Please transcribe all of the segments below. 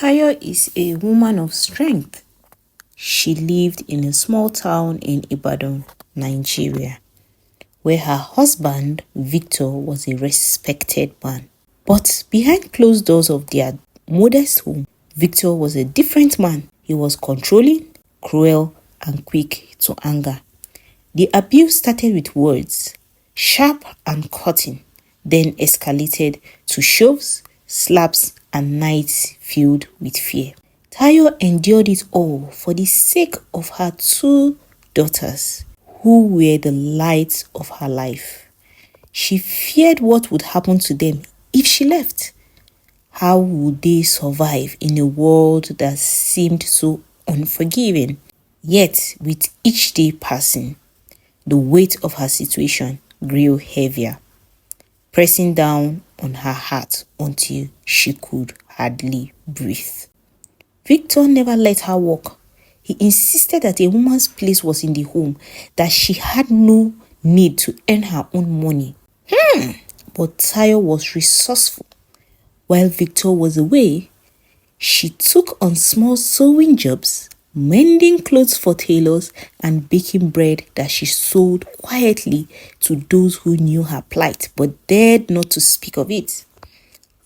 Tayo is a woman of strength. She lived in a small town in Ibadan, Nigeria, where her husband, Victor, was a respected man. But behind closed doors of their modest home, Victor was a different man. He was controlling, cruel, and quick to anger. The abuse started with words, sharp and cutting, then escalated to shoves, slaps, and nights filled with fear. Tayo endured it all for the sake of her two daughters, who were the lights of her life. She feared what would happen to them if she left. How would they survive in a world that seemed so unforgiving? Yet, with each day passing, the weight of her situation grew heavier, pressing down on her heart until she could hardly breathe. Victor never let her walk. He insisted that a woman's place was in the home, that she had no need to earn her own money. But Tayo was resourceful. While Victor was away, she took on small sewing jobs, mending clothes for tailors, and baking bread that she sold quietly to those who knew her plight but dared not to speak of it.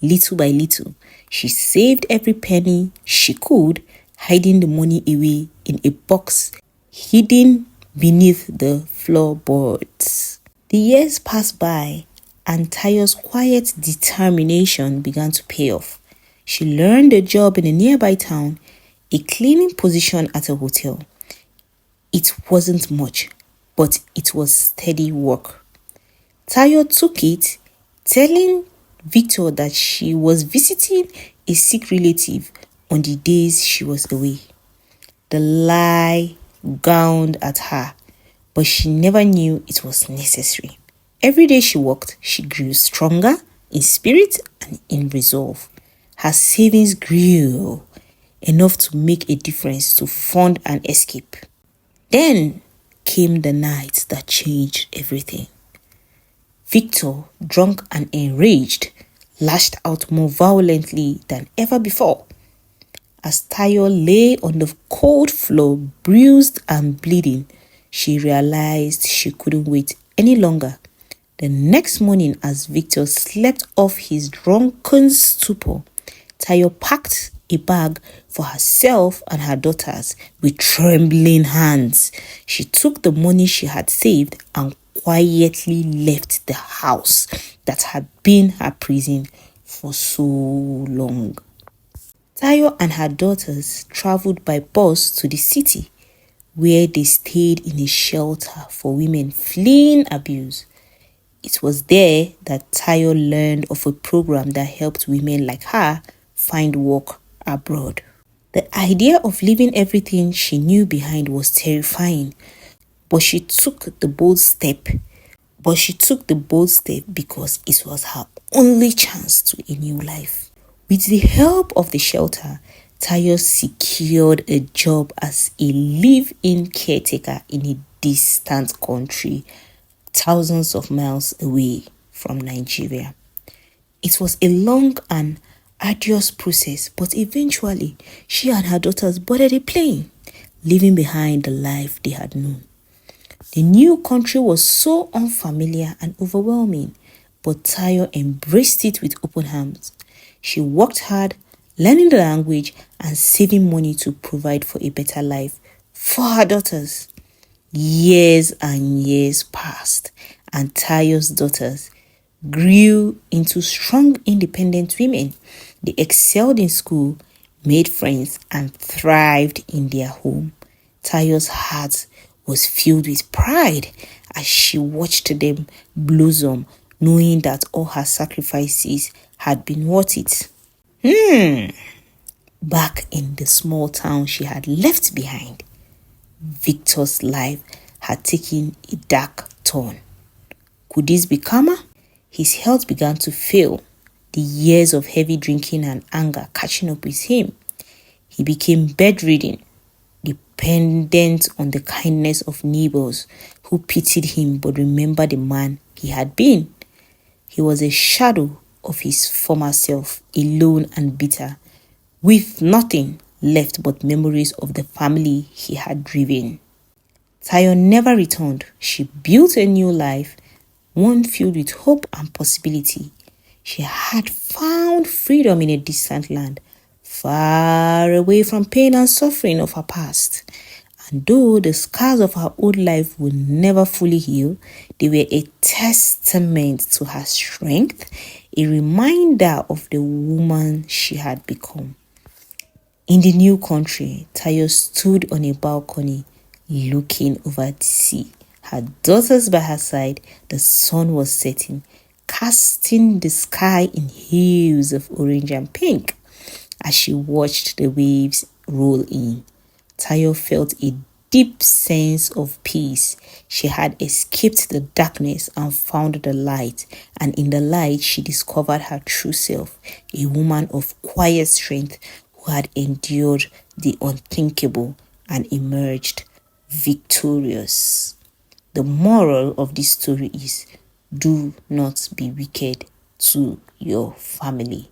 Little by little, she saved every penny she could, hiding the money away in a box hidden beneath the floorboards. The years passed by, and Tayo's quiet determination began to pay off. She learned a job in a nearby town, a cleaning position at a hotel. It wasn't much, but it was steady work. Tayo took it, telling Victor that she was visiting a sick relative on the days she was away. The lie gowned at her, but she never knew it was necessary. Every day she worked, she grew stronger in spirit and in resolve. Her savings grew enough to make a difference to fund an escape. Then came the night that changed everything. Victor, drunk and enraged, lashed out more violently than ever before. As Tayo lay on the cold floor, bruised and bleeding, she realized she couldn't wait any longer. The next morning, as Victor slept off his drunken stupor, Tayo packed a bag for herself and her daughters with trembling hands. She took the money she had saved and quietly left the house that had been her prison for so long. Tayo and her daughters traveled by bus to the city, where they stayed in a shelter for women fleeing abuse. It was there that Tayo learned of a program that helped women like her find work abroad. The idea of leaving everything she knew behind was terrifying, but she took the bold step because it was her only chance to a new life. With the help of the shelter, Tayo secured a job as a live-in caretaker in a distant country, thousands of miles away from Nigeria. It was a long and arduous process, but eventually she and her daughters boarded a plane, leaving behind the life they had known. The new country was so unfamiliar and overwhelming, but Tayo embraced it with open arms. She worked hard, learning the language and saving money to provide for a better life for her daughters. Years and years passed, and Tayo's daughters grew into strong, independent women. They excelled in school, made friends, and thrived in their home. Tayo's heart was filled with pride as she watched them blossom, knowing that all her sacrifices had been worth it. Back in the small town she had left behind, Victor's life had taken a dark turn. Could this be karma? His health began to fail, the years of heavy drinking and anger catching up with him. He became bedridden, dependent on the kindness of neighbors who pitied him but remembered the man he had been. He was a shadow of his former self, alone and bitter, with nothing left but memories of the family he had driven. Tayo never returned. She built a new life, one filled with hope and possibility. She had found freedom in a distant land, far away from pain and suffering of her past. And though the scars of her old life would never fully heal, they were a testament to her strength, a reminder of the woman she had become. In the new country, Tayo stood on a balcony looking over the sea. Her daughters by her side, the sun was setting, casting the sky in hues of orange and pink. As she watched the waves roll in, Tayo felt a deep sense of peace. She had escaped the darkness and found the light, and in the light she discovered her true self, a woman of quiet strength who had endured the unthinkable and emerged victorious. The moral of this story is, do not be wicked to your family.